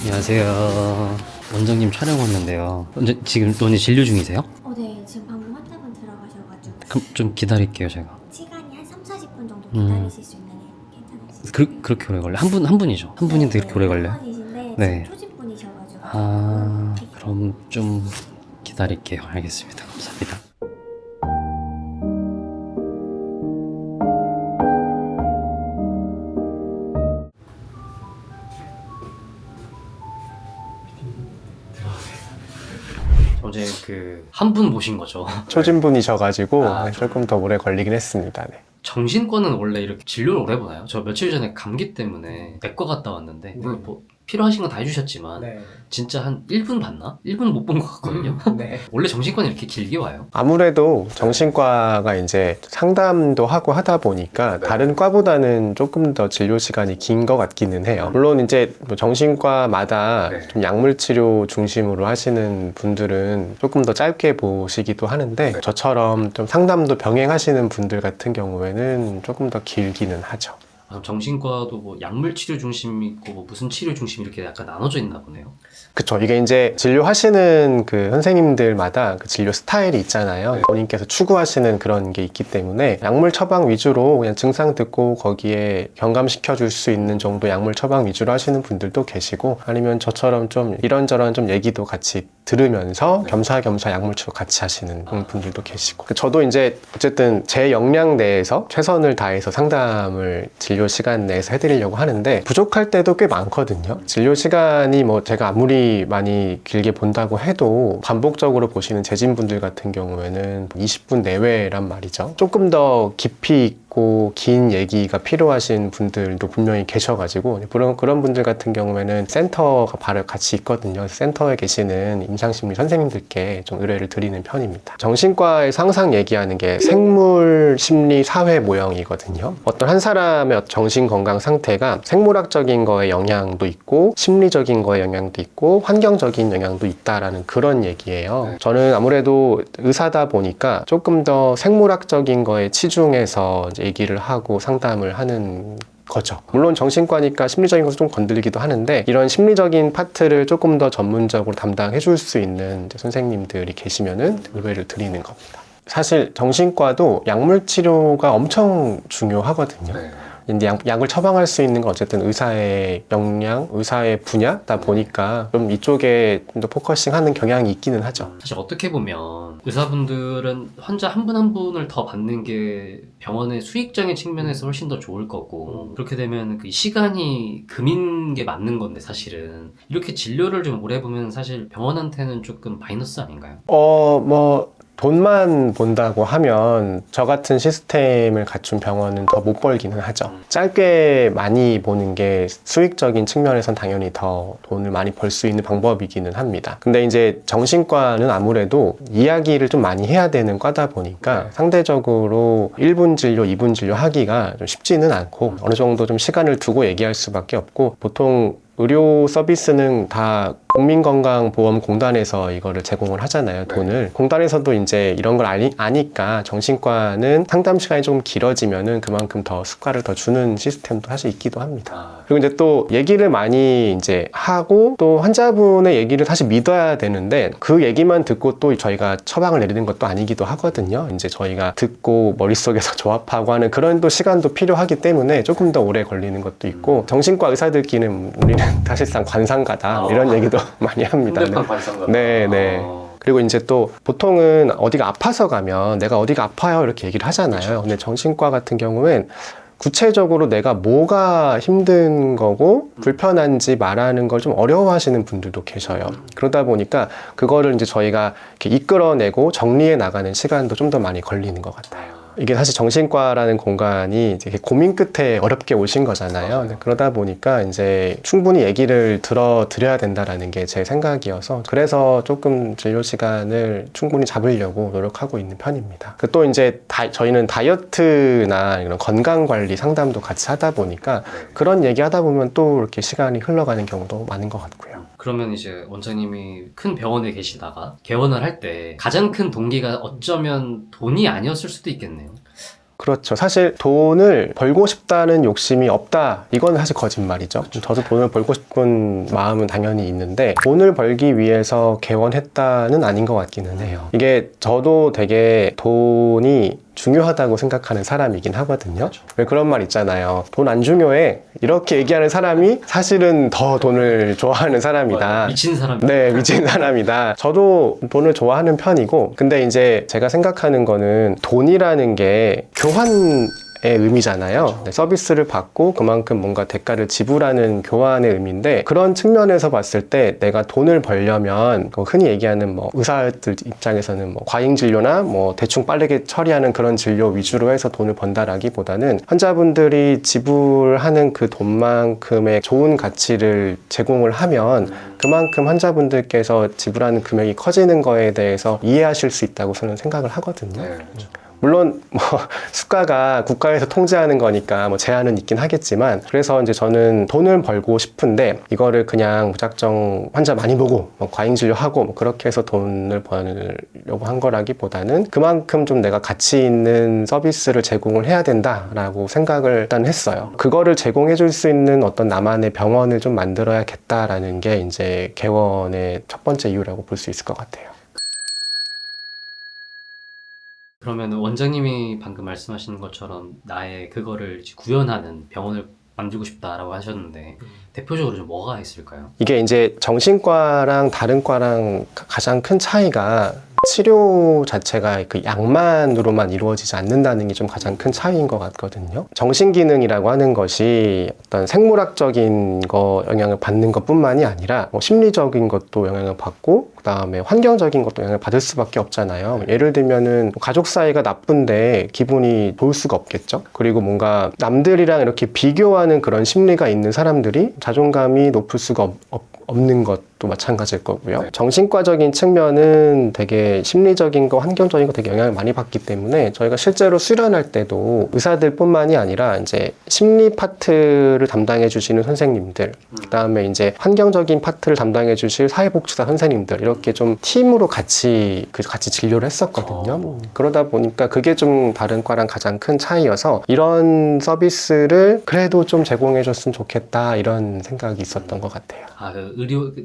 안녕하세요. 원장님 촬영 왔는데요. 지금 원장님 진료 중이세요? 네. 지금 방금 환자분 들어가셔가지고 그럼 좀 기다릴게요, 제가. 시간이 한 3, 40분 정도 기다리실 수 있는 괜찮으시죠? 그렇게 오래 걸려요? 한 분이죠? 한 분인데 그렇게 오래 걸려요? 한 분이신데 네. 지금 초진분이셔가지고 그럼 좀 기다릴게요. 알겠습니다. 감사합니다. 어제 한 분 모신 거죠. 초진분이셔가지고 아, 조금 더 오래 걸리긴 했습니다. 네. 정신과는 원래 이렇게 진료를 오래 보나요? 저 며칠 전에 감기 때문에 내과 갔다 왔는데 물론 뭐 필요하신 건 다 해주셨지만 진짜 한 1분 봤나? 1분 못 본 것 같거든요. 원래 정신과는 이렇게 길게 와요? 아무래도 정신과가 이제 상담도 하고 하다 보니까 다른 과보다는 조금 더 진료 시간이 긴 것 같기는 해요. 물론 이제 뭐 정신과마다 좀 약물 치료 중심으로 하시는 분들은 조금 더 짧게 보시기도 하는데 저처럼 좀 상담도 병행하시는 분들 같은 경우에는 조금 더 길기는 하죠. 정신과도 뭐 약물 치료 중심이 있고 뭐 무슨 치료 중심 이렇게 약간 나눠져 있나 보네요. 그쵸. 이게 이제 진료하시는 그 선생님들마다 그 진료 스타일이 있잖아요. 본인께서 추구하시는 그런 게 있기 때문에 약물 처방 위주로 그냥 증상 듣고 거기에 경감시켜 줄 수 있는 정도 약물 처방 위주로 하시는 분들도 계시고, 아니면 저처럼 좀 이런저런 좀 얘기도 같이 들으면서 겸사겸사 약물 치료 같이 하시는 분들도 계시고, 저도 이제 어쨌든 제 역량 내에서 최선을 다해서 상담을 진료 시간 내에서 해드리려고 하는데 부족할 때도 꽤 많거든요. 진료 시간이 뭐 제가 아무리 많이 길게 본다고 해도 반복적으로 보시는 재진분들 같은 경우에는 20분 내외란 말이죠. 조금 더 깊이 있고 긴 얘기가 필요하신 분들도 분명히 계셔가지고, 그런 분들 같은 경우에는 센터가 바로 같이 있거든요. 그래서 센터에 계시는 임상심리 선생님들께 좀 의뢰를 드리는 편입니다. 정신과에서 항상 얘기하는 게 생물, 심리, 사회 모형이거든요. 어떤 한 사람의 정신건강 상태가 생물학적인 거에 영향도 있고 심리적인 거에 영향도 있고 환경적인 영향도 있다라는 그런 얘기예요. 저는 아무래도 의사다 보니까 조금 더 생물학적인 거에 치중해서 얘기를 하고 상담을 하는 거죠. 물론 정신과니까 심리적인 것을 좀 건드리기도 하는데, 이런 심리적인 파트를 조금 더 전문적으로 담당해 줄 수 있는 선생님들이 계시면은 의뢰를 드리는 겁니다. 사실 정신과도 약물 치료가 엄청 중요하거든요. 근데 약을 처방할 수 있는 건 어쨌든 의사의 역량, 의사의 분야다 보니까 좀 이쪽에 좀 더 포커싱하는 경향이 있기는 하죠. 사실 어떻게 보면 의사분들은 환자 한 분 한 분을 더 받는 게 병원의 수익적인 측면에서 훨씬 더 좋을 거고, 그렇게 되면 그 시간이 금인 게 맞는 건데 사실은 이렇게 진료를 좀 오래 보면 사실 병원한테는 조금 마이너스 아닌가요? 돈만 본다고 하면 저 같은 시스템을 갖춘 병원은 더 못 벌기는 하죠. 짧게 많이 보는 게 수익적인 측면에선 당연히 더 돈을 많이 벌 수 있는 방법이기는 합니다. 근데 이제 정신과는 아무래도 이야기를 좀 많이 해야 되는 과다 보니까 상대적으로 1분 진료, 2분 진료 하기가 좀 쉽지는 않고 어느 정도 좀 시간을 두고 얘기할 수밖에 없고, 보통 의료 서비스는 다 국민건강보험공단에서 이거를 제공을 하잖아요, 돈을. 공단에서도 이제 이런 걸 아니까 정신과는 상담 시간이 좀 길어지면은 그만큼 더 수가를 더 주는 시스템도 사실 있기도 합니다. 그리고 이제 또 얘기를 많이 이제 하고 또 환자분의 얘기를 사실 믿어야 되는데, 그 얘기만 듣고 또 저희가 처방을 내리는 것도 아니기도 하거든요. 이제 저희가 듣고 머릿속에서 조합하고 하는 그런 또 시간도 필요하기 때문에 조금 더 오래 걸리는 것도 있고, 정신과 의사들끼리는 우리는 사실상 관상가다 이런 얘기도 많이 합니다. 상대방 관상가다. 네. 그리고 이제 또 보통은 어디가 아파서 가면 내가 어디가 아파요 이렇게 얘기를 하잖아요. 근데 정신과 같은 경우엔 구체적으로 내가 뭐가 힘든 거고 불편한지 말하는 걸 좀 어려워하시는 분들도 계셔요. 그러다 보니까 그거를 이제 저희가 이렇게 이끌어내고 정리해 나가는 시간도 좀 더 많이 걸리는 것 같아요. 이게 사실 정신과라는 공간이 이제 고민 끝에 어렵게 오신 거잖아요. 그러다 보니까 이제 충분히 얘기를 들어드려야 된다라는 게 제 생각이어서, 그래서 조금 진료 시간을 충분히 잡으려고 노력하고 있는 편입니다. 또 이제 저희는 다이어트나 이런 건강관리 상담도 같이 하다 보니까 그런 얘기 하다 보면 또 이렇게 시간이 흘러가는 경우도 많은 것 같고요. 그러면 이제 원장님이 큰 병원에 계시다가 개원을 할 때 가장 큰 동기가 어쩌면 돈이 아니었을 수도 있겠네요. 그렇죠. 사실 돈을 벌고 싶다는 욕심이 없다. 이건 사실 거짓말이죠. 저도 돈을 벌고 싶은 마음은 당연히 있는데 돈을 벌기 위해서 개원했다는 아닌 것 같기는 해요. 이게 저도 되게 돈이 중요하다고 생각하는 사람이긴 하거든요. 왜 그런 말 있잖아요. 돈 안 중요해. 이렇게 얘기하는 사람이 사실은 더 돈을 좋아하는 사람이다. 미친 사람. 네, 미친 사람이다. 저도 돈을 좋아하는 편이고, 근데 이제 제가 생각하는 거는 돈이라는 게 교환의 의미잖아요. 네, 서비스를 받고 그만큼 뭔가 대가를 지불하는 교환의 의미인데, 그런 측면에서 봤을 때 내가 돈을 벌려면 흔히 얘기하는 뭐 의사들 입장에서는 뭐 과잉 진료나 뭐 대충 빠르게 처리하는 그런 진료 위주로 해서 돈을 번다라기보다는 환자분들이 지불하는 그 돈만큼의 좋은 가치를 제공을 하면 그만큼 환자분들께서 지불하는 금액이 커지는 거에 대해서 이해하실 수 있다고 저는 생각을 하거든요. 물론 뭐 수가가 국가에서 통제하는 거니까 뭐 제한은 있긴 하겠지만, 그래서 이제 저는 돈을 벌고 싶은데 이거를 그냥 무작정 환자 많이 보고 뭐 과잉 진료하고 뭐 그렇게 해서 돈을 벌려고 한 거라기보다는 그만큼 좀 내가 가치 있는 서비스를 제공을 해야 된다라고 생각을 일단 했어요. 그거를 제공해 줄 수 있는 어떤 나만의 병원을 좀 만들어야겠다라는 게 이제 개원의 첫 번째 이유라고 볼 수 있을 것 같아요. 그러면 원장님이 방금 말씀하시는 것처럼 나의 그거를 이제 구현하는 병원을 만들고 싶다라고 하셨는데 대표적으로 좀 뭐가 있을까요? 이게 이제 정신과랑 다른 과랑 가장 큰 차이가 치료 자체가 그 약만으로만 이루어지지 않는다는 게 좀 가장 큰 차이인 것 같거든요. 정신기능이라고 하는 것이 어떤 생물학적인 거 영향을 받는 것뿐만이 아니라 뭐 심리적인 것도 영향을 받고 그다음에 환경적인 것도 영향을 받을 수밖에 없잖아요. 예를 들면은 가족 사이가 나쁜데 기분이 좋을 수가 없겠죠. 그리고 뭔가 남들이랑 이렇게 비교하는 그런 심리가 있는 사람들이 자존감이 높을 수가 없는 것도 마찬가지일 거고요. 정신과적인 측면은 되게 심리적인 거, 환경적인 거 되게 영향을 많이 받기 때문에 저희가 실제로 수련할 때도 의사들뿐만이 아니라 이제 심리 파트를 담당해 주시는 선생님들, 그다음에 이제 환경적인 파트를 담당해 주실 사회복지사 선생님들, 이렇게 좀 팀으로 같이 진료를 했었거든요. 그러다 보니까 그게 좀 다른 과랑 가장 큰 차이여서 이런 서비스를 그래도 좀 제공해 줬으면 좋겠다, 이런 생각이 있었던 것 같아요.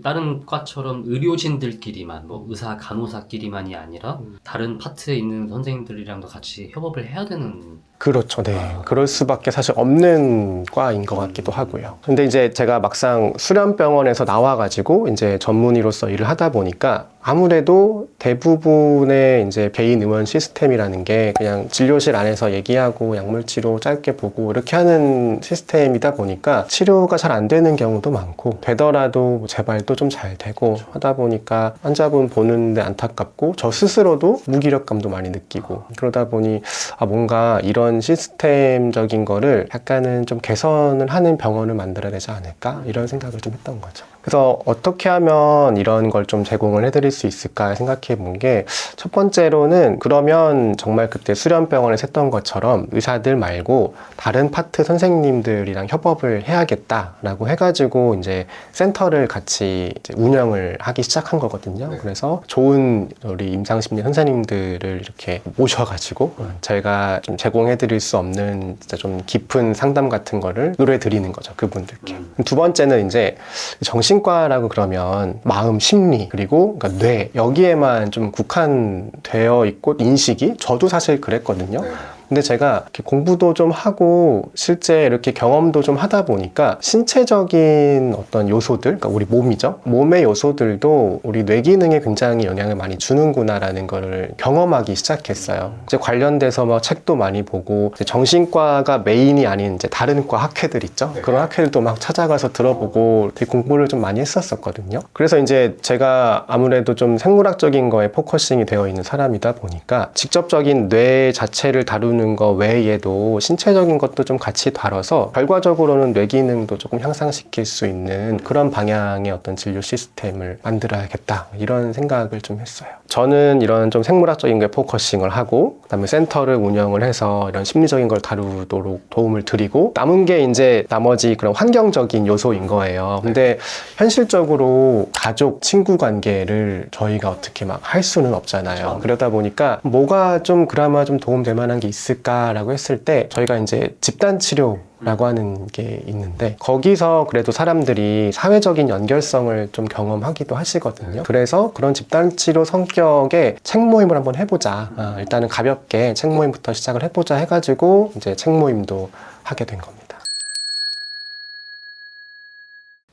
다른 과처럼 의료진들끼리만, 뭐 의사, 간호사끼리만이 아니라 다른 파트에 있는 선생님들이랑도 같이 협업을 해야 되는. 그렇죠. 네. 그럴 수밖에 사실 없는 과인 것 같기도 하고요. 근데 이제 제가 막상 수련병원에서 나와가지고 이제 전문의로서 일을 하다 보니까 아무래도 대부분의 이제 개인 의원 시스템이라는 게 그냥 진료실 안에서 얘기하고 약물 치료 짧게 보고 이렇게 하는 시스템이다 보니까 치료가 잘 안 되는 경우도 많고, 되더라도 재발도 좀 잘 되고 하다 보니까 환자분 보는데 안타깝고 저 스스로도 무기력감도 많이 느끼고, 그러다 보니 뭔가 이런 시스템적인 거를 약간은 좀 개선을 하는 병원을 만들어야 되지 않을까, 이런 생각을 좀 했던 거죠. 그래서 어떻게 하면 이런 걸 좀 제공을 해드릴 수 있을까 생각해 본 게, 첫 번째로는 그러면 정말 그때 수련병원에서 했던 것처럼 의사들 말고 다른 파트 선생님들이랑 협업을 해야겠다라고 해가지고 이제 센터를 같이 이제 운영을 하기 시작한 거거든요. 그래서 좋은 우리 임상심리 선생님들을 이렇게 모셔가지고 저희가 좀 제공해드릴 수 없는 진짜 좀 깊은 상담 같은 거를 의뢰드리는 거죠, 그분들께. 두 번째는 이제 정신과라고 그러면 마음, 심리, 그리고 그러니까 뇌, 여기에만 좀 국한되어 있고, 인식이 저도 사실 그랬거든요. 근데 제가 이렇게 공부도 좀 하고 실제 이렇게 경험도 좀 하다 보니까 신체적인 어떤 요소들, 그러니까 우리 몸이죠. 몸의 요소들도 우리 뇌 기능에 굉장히 영향을 많이 주는구나라는 거를 경험하기 시작했어요. 이제 관련돼서 막 책도 많이 보고, 이제 정신과가 메인이 아닌 이제 다른 과 학회들 있죠. 그런 학회들도 막 찾아가서 들어보고 되게 공부를 좀 많이 했었거든요. 그래서 이제 제가 아무래도 좀 생물학적인 거에 포커싱이 되어 있는 사람이다 보니까 직접적인 뇌 자체를 다루는 거 외에도 신체적인 것도 좀 같이 다뤄서 결과적으로는 뇌 기능도 조금 향상시킬 수 있는 그런 방향의 어떤 진료 시스템을 만들어야겠다, 이런 생각을 좀 했어요. 저는 이런 좀 생물학적인 거에 포커싱을 하고, 그다음에 센터를 운영을 해서 이런 심리적인 걸 다루도록 도움을 드리고, 남은 게 이제 나머지 그런 환경적인 요소인 거예요. 근데 현실적으로 가족, 친구 관계를 저희가 어떻게 막 할 수는 없잖아요. 그러다 보니까 뭐가 좀 그나마 좀 도움될 만한 게 있을까 있을까라고 했을 때 저희가 이제 집단 치료라고 하는 게 있는데 거기서 그래도 사람들이 사회적인 연결성을 좀 경험하기도 하시거든요. 그래서 그런 집단 치료 성격의 책 모임을 한번 해보자. 일단은 가볍게 책 모임부터 시작을 해보자 해가지고 이제 책 모임도 하게 된 겁니다.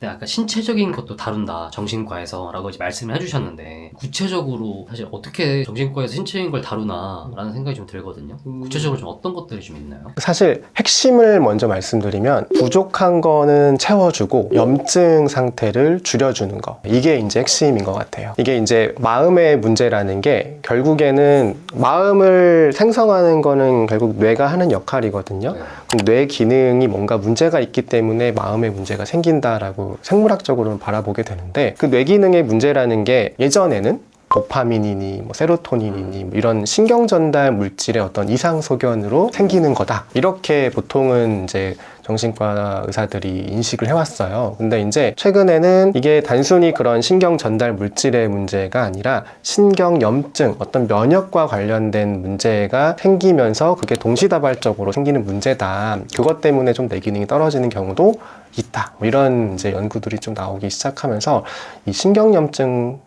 네, 아까 신체적인 것도 다룬다 정신과에서 라고 이제 말씀을 해주셨는데 구체적으로 사실 어떻게 정신과에서 신체적인 걸 다루나 라는 생각이 좀 들거든요. 구체적으로 좀 어떤 것들이 좀 있나요? 사실 핵심을 먼저 말씀드리면 부족한 거는 채워주고 염증 상태를 줄여주는 거, 이게 이제 핵심인 것 같아요. 이게 이제 마음의 문제라는 게 결국에는 마음을 생성하는 거는 결국 뇌가 하는 역할이거든요. 그럼 뇌 기능이 뭔가 문제가 있기 때문에 마음의 문제가 생긴다라고 생물학적으로는 바라보게 되는데 그 뇌 기능의 문제라는 게 예전에는 도파민이니 뭐 세로토닌이니 뭐 이런 신경 전달 물질의 어떤 이상 소견으로 생기는 거다, 이렇게 보통은 이제 정신과 의사들이 인식을 해왔어요. 근데 이제 최근에는 이게 단순히 그런 신경 전달 물질의 문제가 아니라 신경 염증, 어떤 면역과 관련된 문제가 생기면서 그게 동시다발적으로 생기는 문제다, 그것 때문에 좀 뇌 기능이 떨어지는 경우도 있다, 뭐 이런 이제 연구들이 좀 나오기 시작하면서 이 신경염증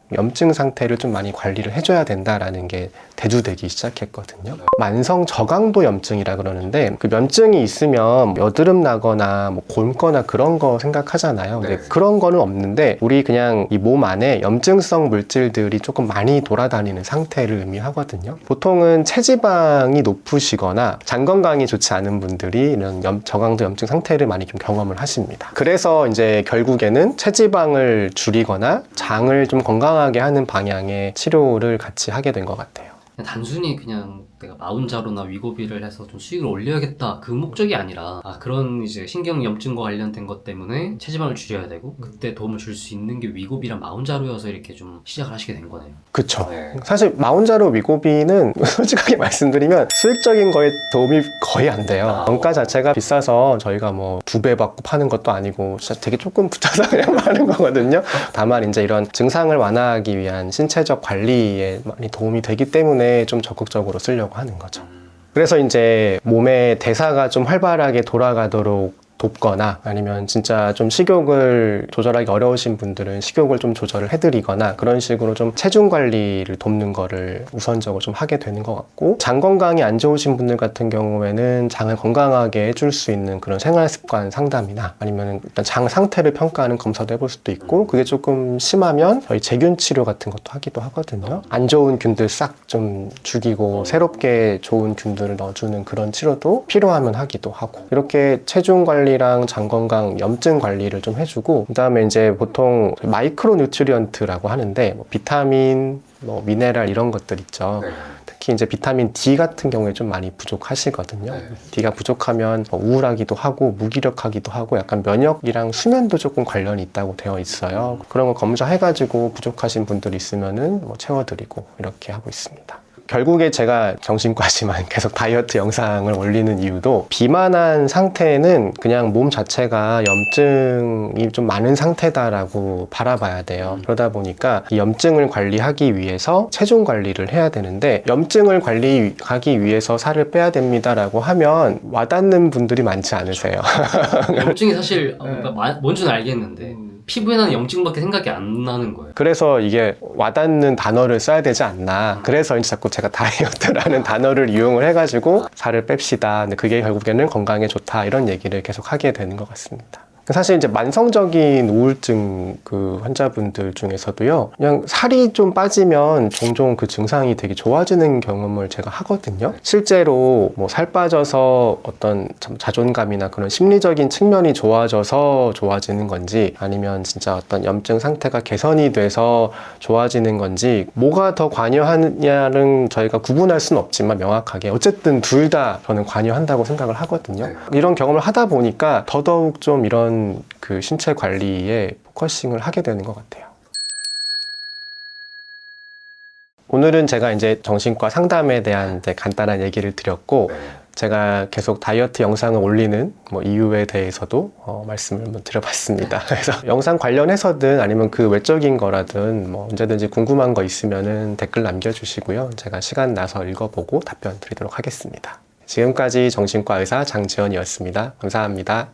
상태를 좀 많이 관리를 해줘야 된다라는 게 대두되기 시작했거든요. 만성 저강도 염증이라 그러는데 그 염증이 있으면 여드름 나거나 뭐 곪거나 그런 거 생각하잖아요. 근데 그런 거는 없는데 우리 그냥 이 몸 안에 염증성 물질들이 조금 많이 돌아다니는 상태를 의미하거든요. 보통은 체지방이 높으시거나 장 건강이 좋지 않은 분들이 이런 저강도 염증 상태를 많이 좀 경험을 하십니다. 그래서 이제 결국에는 체지방을 줄이거나 장을 좀 건강하게 하는 방향의 치료를 같이 하게 된 것 같아요. 단순히 그냥 내가 마운자로나 위고비를 해서 좀 수익을 올려야겠다 그 목적이 아니라 그런 이제 신경염증과 관련된 것 때문에 체지방을 줄여야 되고 그때 도움을 줄 수 있는 게 위고비랑 마운자로여서 이렇게 좀 시작을 하시게 된 거네요. 그쵸. 네. 사실 마운자로 위고비는 솔직하게 말씀드리면 수익적인 거에 도움이 거의 안 돼요. 원가 자체가 비싸서 저희가 뭐 2배 받고 파는 것도 아니고 진짜 되게 조금 붙여서 그냥 파는 거거든요. 다만 이제 이런 증상을 완화하기 위한 신체적 관리에 많이 도움이 되기 때문에 좀 적극적으로 쓰려고 하는 거죠. 그래서 이제 몸의 대사가 좀 활발하게 돌아가도록 돕거나 아니면 진짜 좀 식욕을 조절하기 어려우신 분들은 식욕을 좀 조절을 해드리거나 그런 식으로 좀 체중 관리를 돕는 거를 우선적으로 좀 하게 되는 것 같고, 장 건강이 안 좋으신 분들 같은 경우에는 장을 건강하게 해줄 수 있는 그런 생활 습관 상담이나 아니면 일단 장 상태를 평가하는 검사도 해볼 수도 있고, 그게 조금 심하면 저희 제균 치료 같은 것도 하기도 하거든요. 안 좋은 균들 싹 좀 죽이고 새롭게 좋은 균들을 넣어주는 그런 치료도 필요하면 하기도 하고, 이렇게 체중 관리랑 장 건강, 염증 관리를 좀 해주고, 그 다음에 이제 보통 마이크로 뉴트리언트라고 하는데 뭐 비타민, 뭐 미네랄 이런 것들 있죠. 특히 이제 비타민 D 같은 경우에 좀 많이 부족하시거든요. D가 부족하면 우울하기도 하고 무기력하기도 하고 약간 면역이랑 수면도 조금 관련이 있다고 되어 있어요. 그런 거 검사해가지고 부족하신 분들 있으면은 뭐 채워드리고 이렇게 하고 있습니다. 결국에 제가 정신과지만 계속 다이어트 영상을 올리는 이유도, 비만한 상태는 그냥 몸 자체가 염증이 좀 많은 상태다라고 바라봐야 돼요. 그러다 보니까 이 염증을 관리하기 위해서 체중 관리를 해야 되는데, 염증을 관리하기 위해서 살을 빼야 됩니다라고 하면 와닿는 분들이 많지 않으세요. 염증이 사실 뭔지는 알겠는데 피부에 나는 염증밖에 생각이 안 나는 거예요. 그래서 이게 와닿는 단어를 써야 되지 않나. 그래서 이제 자꾸 제가 다이어트라는 단어를 이용을 해가지고 살을 뺍시다. 근데 그게 결국에는 건강에 좋다, 이런 얘기를 계속 하게 되는 것 같습니다. 사실 이제 만성적인 우울증 그 환자분들 중에서도요, 그냥 살이 좀 빠지면 종종 그 증상이 되게 좋아지는 경험을 제가 하거든요. 실제로 뭐 살 빠져서 어떤 자존감이나 그런 심리적인 측면이 좋아져서 좋아지는 건지, 아니면 진짜 어떤 염증 상태가 개선이 돼서 좋아지는 건지, 뭐가 더 관여하느냐는 저희가 구분할 수는 없지만 명확하게 어쨌든 둘 다 저는 관여한다고 생각을 하거든요. 이런 경험을 하다 보니까 더더욱 좀 이런 그 신체 관리에 포커싱을 하게 되는 것 같아요. 오늘은 제가 이제 정신과 상담에 대한 이제 간단한 얘기를 드렸고, 제가 계속 다이어트 영상을 올리는 뭐 이유에 대해서도 말씀을 한번 드려봤습니다. 그래서 영상 관련해서든 아니면 그 외적인 거라든 뭐 언제든지 궁금한 거 있으면은 댓글 남겨주시고요. 제가 시간 나서 읽어보고 답변 드리도록 하겠습니다. 지금까지 정신과 의사 장지현이었습니다. 감사합니다.